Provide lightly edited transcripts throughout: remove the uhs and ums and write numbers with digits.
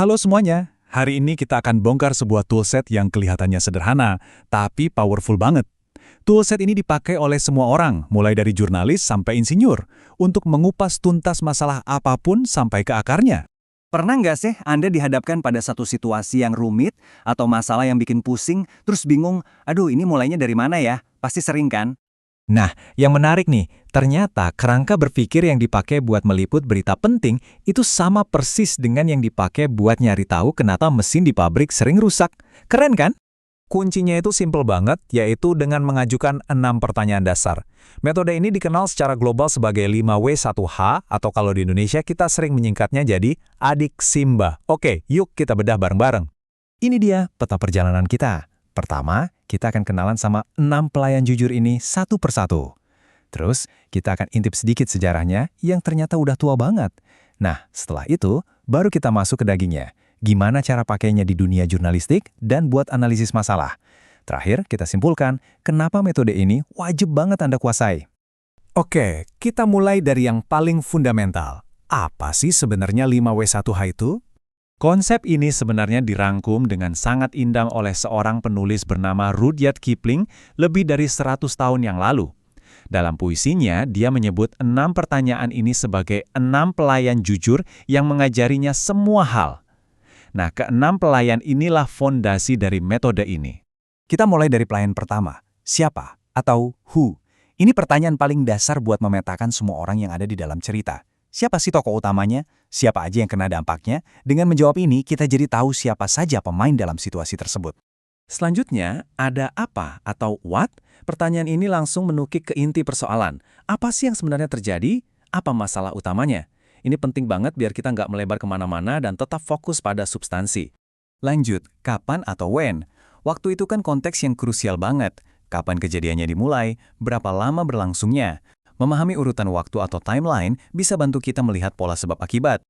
Halo semuanya, hari ini kita akan bongkar sebuah toolset yang kelihatannya sederhana, tapi powerful banget. Toolset ini dipakai oleh semua orang, mulai dari jurnalis sampai insinyur, untuk mengupas tuntas masalah apapun sampai ke akarnya. Pernah nggak sih Anda dihadapkan pada satu situasi yang rumit atau masalah yang bikin pusing, terus bingung, aduh ini mulainya dari mana ya? Pasti sering kan? Nah, yang menarik nih, ternyata kerangka berpikir yang dipakai buat meliput berita penting itu sama persis dengan yang dipakai buat nyari tahu kenapa mesin di pabrik sering rusak. Keren kan? Kuncinya itu simple banget, yaitu dengan mengajukan 6 pertanyaan dasar. Metode ini dikenal secara global sebagai 5W1H, atau kalau di Indonesia kita sering menyingkatnya jadi Adik Simba. Oke, yuk kita bedah bareng-bareng. Ini dia peta perjalanan kita. Pertama, kita akan kenalan sama 6 pelayan jujur ini satu persatu. Terus, kita akan intip sedikit sejarahnya yang ternyata udah tua banget. Nah, setelah itu, baru kita masuk ke dagingnya. Gimana cara pakainya di dunia jurnalistik dan buat analisis masalah. Terakhir, kita simpulkan kenapa metode ini wajib banget Anda kuasai. Oke, kita mulai dari yang paling fundamental. Apa sih sebenarnya 5W1H itu? Konsep ini sebenarnya dirangkum dengan sangat indah oleh seorang penulis bernama Rudyard Kipling lebih dari 100 tahun yang lalu. Dalam puisinya, dia menyebut 6 pertanyaan ini sebagai 6 pelayan jujur yang mengajarinya semua hal. Nah, ke-6 pelayan inilah fondasi dari metode ini. Kita mulai dari pelayan pertama, siapa atau who. Ini pertanyaan paling dasar buat memetakan semua orang yang ada di dalam cerita. Siapa sih tokoh utamanya? Siapa aja yang kena dampaknya? Dengan menjawab ini, kita jadi tahu siapa saja pemain dalam situasi tersebut. Selanjutnya, ada apa atau what? Pertanyaan ini langsung menukik ke inti persoalan. Apa sih yang sebenarnya terjadi? Apa masalah utamanya? Ini penting banget biar kita nggak melebar kemana-mana dan tetap fokus pada substansi. Lanjut, kapan atau when? Waktu itu kan konteks yang krusial banget. Kapan kejadiannya dimulai? Berapa lama berlangsungnya? Memahami urutan waktu atau timeline bisa bantu kita melihat pola sebab akibat.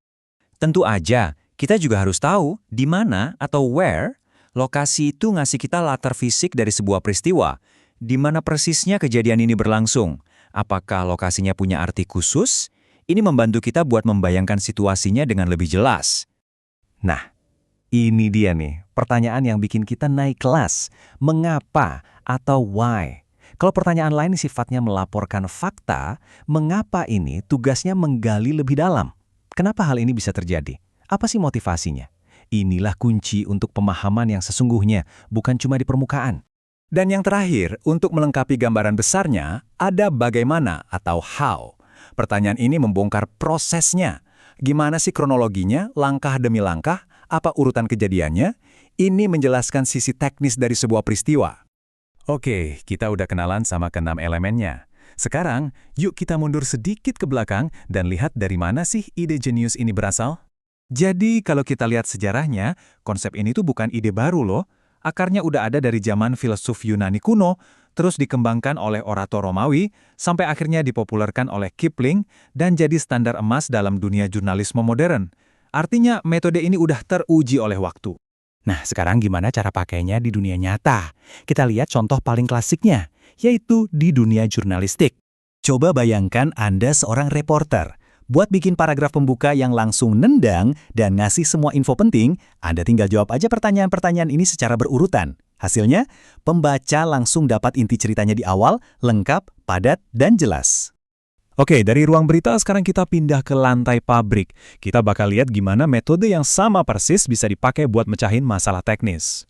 Tentu aja, kita juga harus tahu di mana atau where lokasi itu ngasih kita latar fisik dari sebuah peristiwa. Di mana persisnya kejadian ini berlangsung? Apakah lokasinya punya arti khusus? Ini membantu kita buat membayangkan situasinya dengan lebih jelas. Nah, ini dia nih, pertanyaan yang bikin kita naik kelas. Mengapa atau why? Kalau pertanyaan lain sifatnya melaporkan fakta, mengapa ini tugasnya menggali lebih dalam? Kenapa hal ini bisa terjadi? Apa sih motivasinya? Inilah kunci untuk pemahaman yang sesungguhnya, bukan cuma di permukaan. Dan yang terakhir, untuk melengkapi gambaran besarnya, ada bagaimana atau how. Pertanyaan ini membongkar prosesnya. Gimana sih kronologinya, langkah demi langkah, apa urutan kejadiannya? Ini menjelaskan sisi teknis dari sebuah peristiwa. Oke, kita udah kenalan sama ke-6 elemennya. Sekarang, yuk kita mundur sedikit ke belakang dan lihat dari mana sih ide jenius ini berasal. Jadi, kalau kita lihat sejarahnya, konsep ini tuh bukan ide baru loh. Akarnya udah ada dari zaman filsuf Yunani kuno, terus dikembangkan oleh orator Romawi, sampai akhirnya dipopulerkan oleh Kipling dan jadi standar emas dalam dunia jurnalisme modern. Artinya, metode ini udah teruji oleh waktu. Nah, sekarang gimana cara pakainya di dunia nyata? Kita lihat contoh paling klasiknya, yaitu di dunia jurnalistik. Coba bayangkan Anda seorang reporter. Buat bikin paragraf pembuka yang langsung nendang dan ngasih semua info penting, Anda tinggal jawab aja pertanyaan-pertanyaan ini secara berurutan. Hasilnya, pembaca langsung dapat inti ceritanya di awal, lengkap, padat, dan jelas. Oke, dari ruang berita sekarang kita pindah ke lantai pabrik. Kita bakal lihat gimana metode yang sama persis bisa dipakai buat mecahin masalah teknis.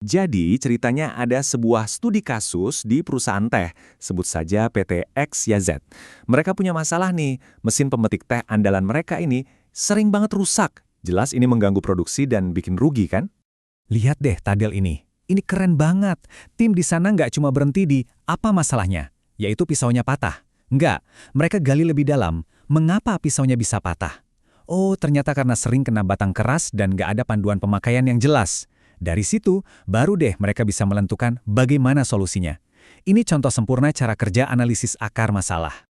Jadi, ceritanya ada sebuah studi kasus di perusahaan teh, sebut saja PT XYZ. Mereka punya masalah nih, mesin pemetik teh andalan mereka ini sering banget rusak. Jelas ini mengganggu produksi dan bikin rugi kan? Lihat deh tabel ini. Ini keren banget. Tim di sana nggak cuma berhenti di apa masalahnya, yaitu pisaunya patah. Enggak, mereka gali lebih dalam. Mengapa pisaunya bisa patah? Oh, ternyata karena sering kena batang keras dan nggak ada panduan pemakaian yang jelas. Dari situ, baru deh mereka bisa menentukan bagaimana solusinya. Ini contoh sempurna cara kerja analisis akar masalah.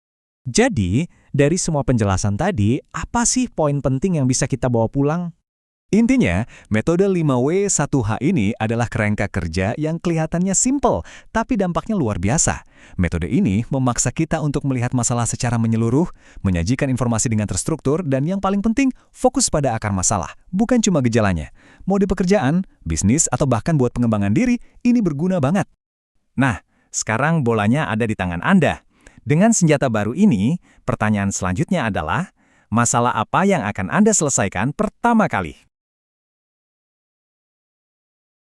Jadi, dari semua penjelasan tadi, apa sih poin penting yang bisa kita bawa pulang? Intinya, metode 5W1H ini adalah kerangka kerja yang kelihatannya simpel, tapi dampaknya luar biasa. Metode ini memaksa kita untuk melihat masalah secara menyeluruh, menyajikan informasi dengan terstruktur, dan yang paling penting, fokus pada akar masalah, bukan cuma gejalanya. Mau di pekerjaan, bisnis, atau bahkan buat pengembangan diri, ini berguna banget. Nah, sekarang bolanya ada di tangan Anda. Dengan senjata baru ini, pertanyaan selanjutnya adalah, masalah apa yang akan Anda selesaikan pertama kali?